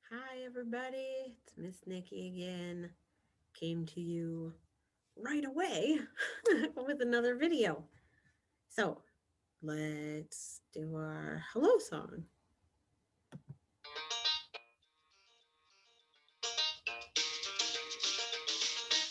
Hi, everybody. It's Miss Nikki again. Came to you right away with another video. So let's do our hello song.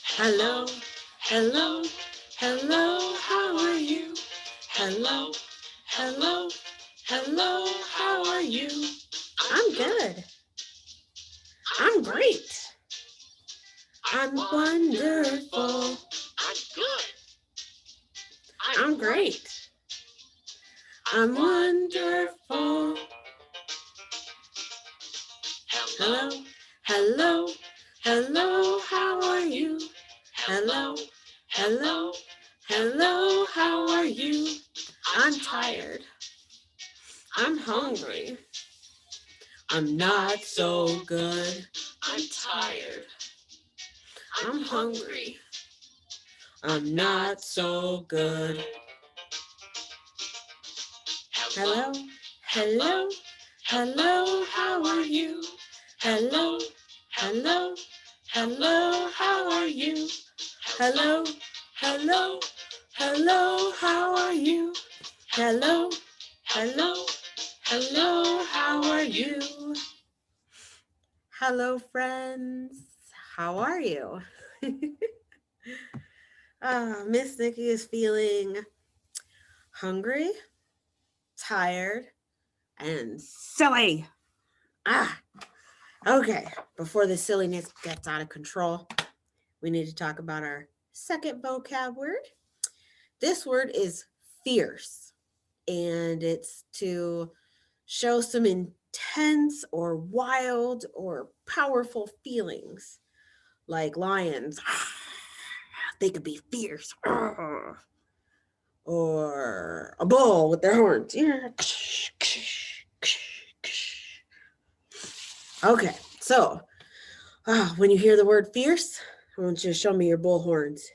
Hello, hello, hello, how are you? Hello, hello, hello, how are you? I'm good. I'm great. I'm wonderful. I'm good. I'm great. I'm wonderful. Hello. Hello, hello, hello, how are you? Hello, hello, hello, how are you? I'm tired. I'm hungry. I'm not so good. I'm tired. I'm hungry. I'm not so good. Hello, hello, hello, how are you? Hello, hello, hello, how are you? Hello, hello, hello, how are you? Hello, hello, hello, how are you? Hello, friends. How are you? Miss Nikki is feeling hungry, tired, and silly. Ah, okay. Before the silliness gets out of control, we need to talk about our second vocab word. This word is fierce, and it's to show some intense or wild or powerful feelings, like lions. They could be fierce. Or a bull with their horns. Okay, so when you hear the word fierce, I want you to show me your bull horns.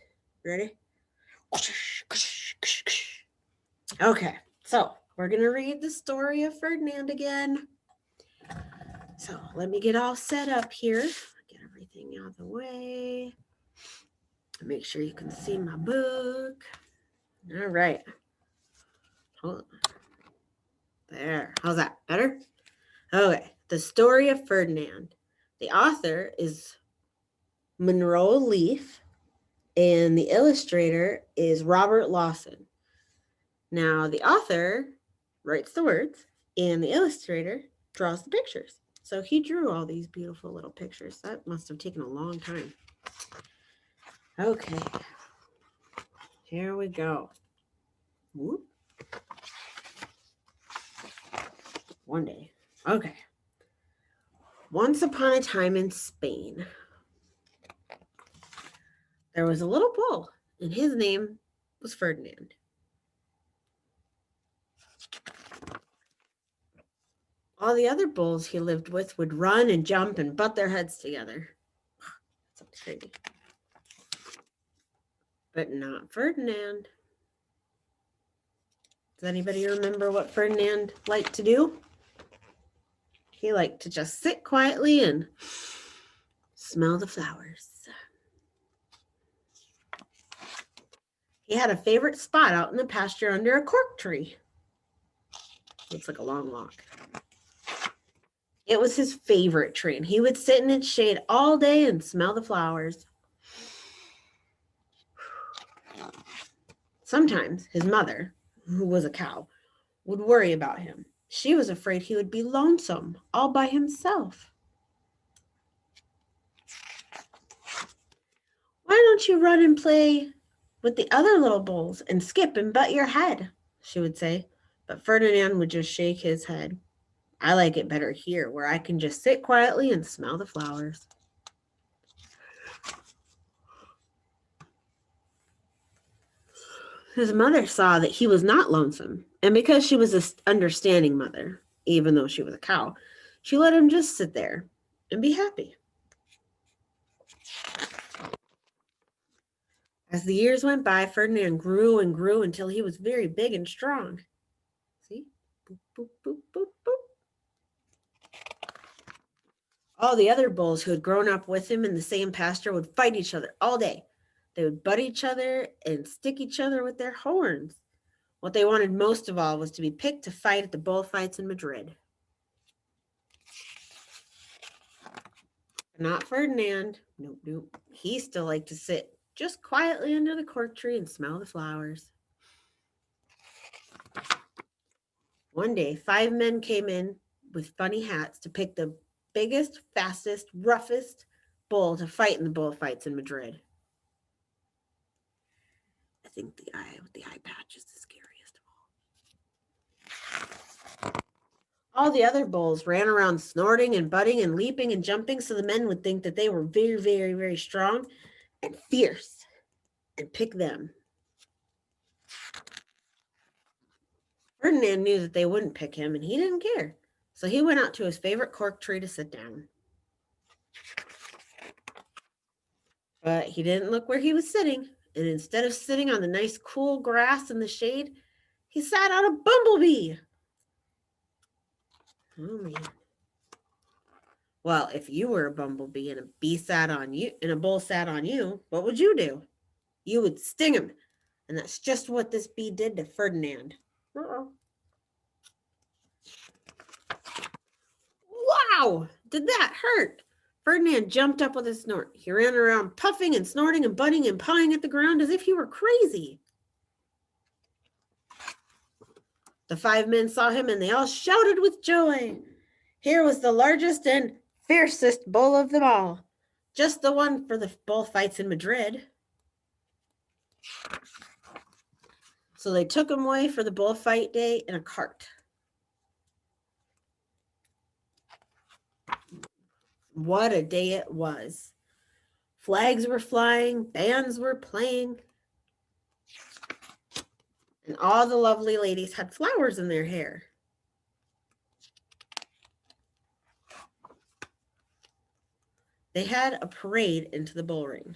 Ready? Okay, so we're going to read the story of Ferdinand again. So let me get all set up here. Get everything out of the way. Make sure you can see my book. All right. Hold on. There. How's that? Better? Okay. The story of Ferdinand. The author is Monroe Leaf, and the illustrator is Robert Lawson. Now, the author writes the words, and the illustrator draws the pictures. So he drew all these beautiful little pictures. That must have taken a long time. Okay, here we go. Whoop. One day. Okay. Once upon a time in Spain, there was a little bull, and his name was Ferdinand. All the other bulls he lived with would run and jump and butt their heads together. Sounds crazy. But not Ferdinand. Does anybody remember what Ferdinand liked to do? He liked to just sit quietly and smell the flowers. He had a favorite spot out in the pasture under a cork tree. Looks like a long walk. It was his favorite tree, and he would sit in its shade all day and smell the flowers. Sometimes his mother, who was a cow, would worry about him. She was afraid he would be lonesome all by himself. Why don't you run and play with the other little bulls and skip and butt your head? She would say. But Ferdinand would just shake his head. I like it better here, where I can just sit quietly and smell the flowers. His mother saw that he was not lonesome, and because she was an understanding mother, even though she was a cow, she let him just sit there and be happy. As the years went by, Ferdinand grew and grew until he was very big and strong. See? Boop, boop, boop, boop, boop. All the other bulls who had grown up with him in the same pasture would fight each other all day. They would butt each other and stick each other with their horns. What they wanted most of all was to be picked to fight at the bullfights in Madrid. But not Ferdinand. Nope, nope. He still liked to sit just quietly under the cork tree and smell the flowers. One day, 5 men came in with funny hats to pick the biggest, fastest, roughest bull to fight in the bullfights in Madrid. I think the eye with the eye patch is the scariest of all. All the other bulls ran around snorting and butting and leaping and jumping so the men would think that they were very, very, very strong and fierce and pick them. Ferdinand knew that they wouldn't pick him and he didn't care. So he went out to his favorite cork tree to sit down. But he didn't look where he was sitting, and instead of sitting on the nice cool grass in the shade, he sat on a bumblebee. Oh man. Well, if you were a bumblebee and a bee sat on you and a bull sat on you, what would you do? You would sting him. And that's just what this bee did to Ferdinand. Wow! Did that hurt? Ferdinand jumped up with a snort. He ran around puffing and snorting and butting and pawing at the ground as if he were crazy. The 5 men saw him and they all shouted with joy. Here was the largest and fiercest bull of them all. Just the one for the bullfights in Madrid. So they took him away for the bullfight day in a cart. What a day it was. Flags were flying, bands were playing, and all the lovely ladies had flowers in their hair. They had a parade into the bull ring.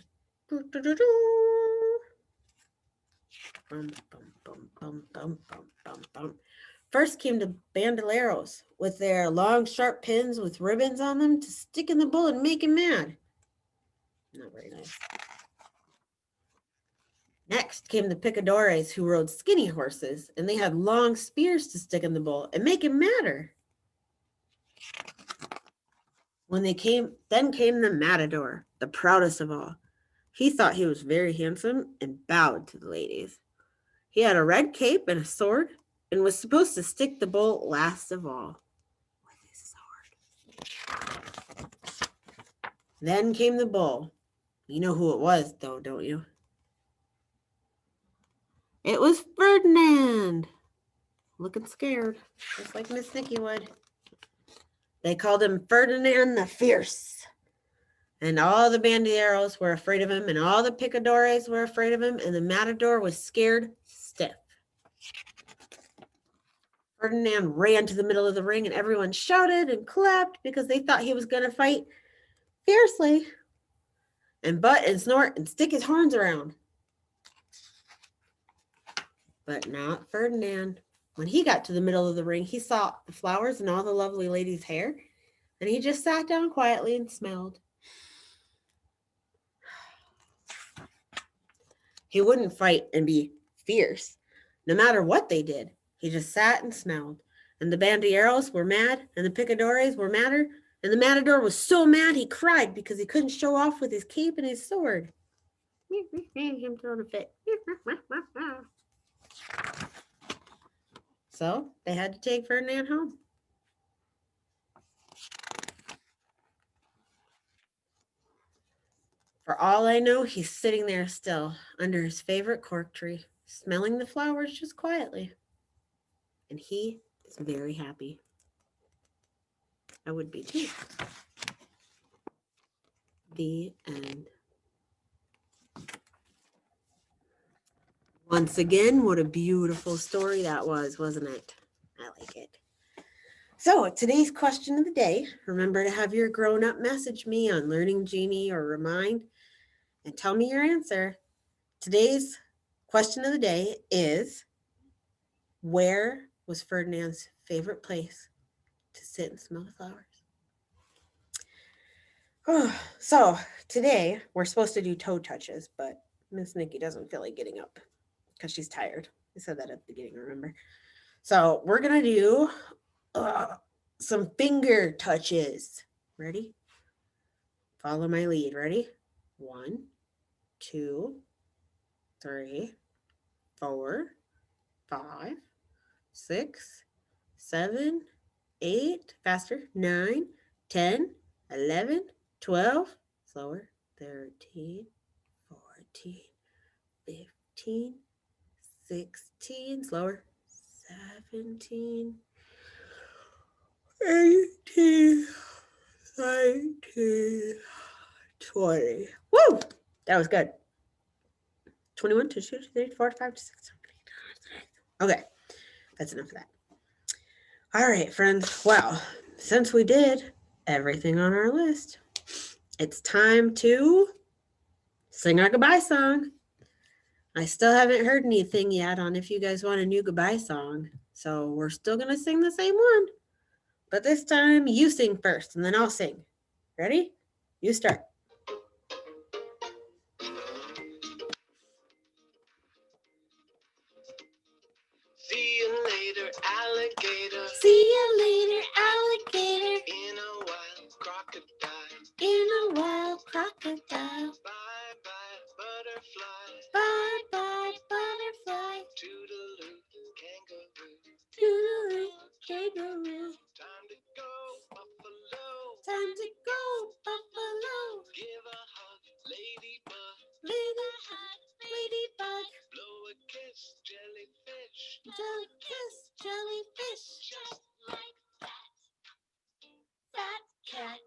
First came the bandoleros with their long, sharp pins with ribbons on them to stick in the bull and make him mad. Not very nice. Next came the picadores who rode skinny horses, and they had long spears to stick in the bull and make him madder. Then came the matador, the proudest of all. He thought he was very handsome and bowed to the ladies. He had a red cape and a sword and was supposed to stick the bull last of all with his sword. Then came the bull. You know who it was, though, don't you? It was Ferdinand, looking scared, just like Miss Nikki would. They called him Ferdinand the Fierce. And all the banderos were afraid of him, and all the picadores were afraid of him, and the matador was scared stiff. Ferdinand ran to the middle of the ring, and everyone shouted and clapped because they thought he was going to fight fiercely and butt and snort and stick his horns around. But not Ferdinand. When he got to the middle of the ring, he saw the flowers and all the lovely ladies' hair, and he just sat down quietly and smelled. He wouldn't fight and be fierce, no matter what they did. He just sat and smelled. And the banderos were mad, and the picadores were madder, and the matador was so mad he cried because he couldn't show off with his cape and his sword. Him throwing a fit. So they had to take Ferdinand home. For all I know, he's sitting there still under his favorite cork tree, smelling the flowers just quietly. And he is very happy. I would be too. The end. Once again, what a beautiful story that was, wasn't it? I like it. So today's question of the day, remember to have your grown-up message me on Learning Genie or Remind and tell me your answer. Today's question of the day is, where was Ferdinand's favorite place to sit and smell the flowers? So today we're supposed to do toe touches, but Miss Nikki doesn't feel like getting up because she's tired. I said that at the beginning, remember? So we're gonna do uh, some finger touches. Ready? Follow my lead. Ready? 1, 2, 3, 4, 5, 6, 7, 8. Faster. 9, 10, 11, 12. Slower. 13, 14, 15, 16. Slower. 17, 18, 19, 20. Woo! That was good. 21, 22, 23, 24, 25, 26. Okay, that's enough of that. All right, friends. Well, since we did everything on our list, it's time to sing our goodbye song. I still haven't heard anything yet on if you guys want a new goodbye song. So we're still going to sing the same one. But this time you sing first and then I'll sing. Ready? You start. See you later, alligator. See you later, alligator. In a wild crocodile. In a wild crocodile. Bye bye, butterfly. Bye bye, butterfly. Toodaloo, kangaroo. Toodaloo, kangaroo. Time to go, buffalo. Time to go, buffalo. Give a hug, ladybug. Ladybug. Blow a kiss, jellyfish. Jellyfish, jellyfish. Just like Fat cat.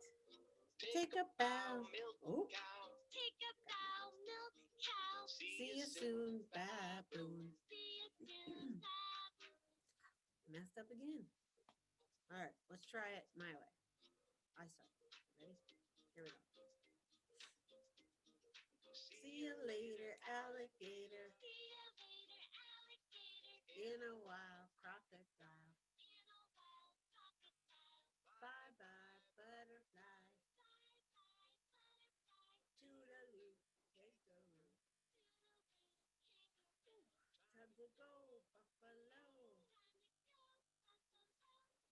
Take a bow. milk Oh. cow. Take a bow, milk cow. See you soon, baboon. See you soon, baboon. Messed up again. All right, let's try it my way. I start. Ready? Here we go. See you later, alligator. See you later, alligator. In a wild crocodile. In a wild crocodile. Bye bye, butterfly. Toodaloo, kangaroo. Time to go, buffalo.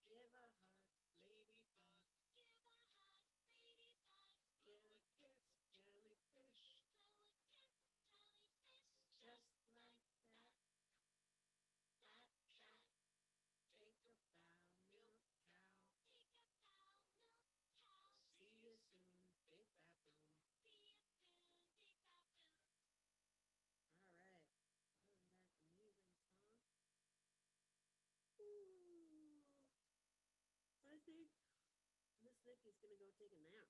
Give a hug, ladybug. Blow a kiss, jellyfish. Just like that. Fat cat. Take a bow, milk cow. See you soon, big baboon. All right. Wasn't that amazing song? Ooh. I think Miss Nikki's gonna go take a nap.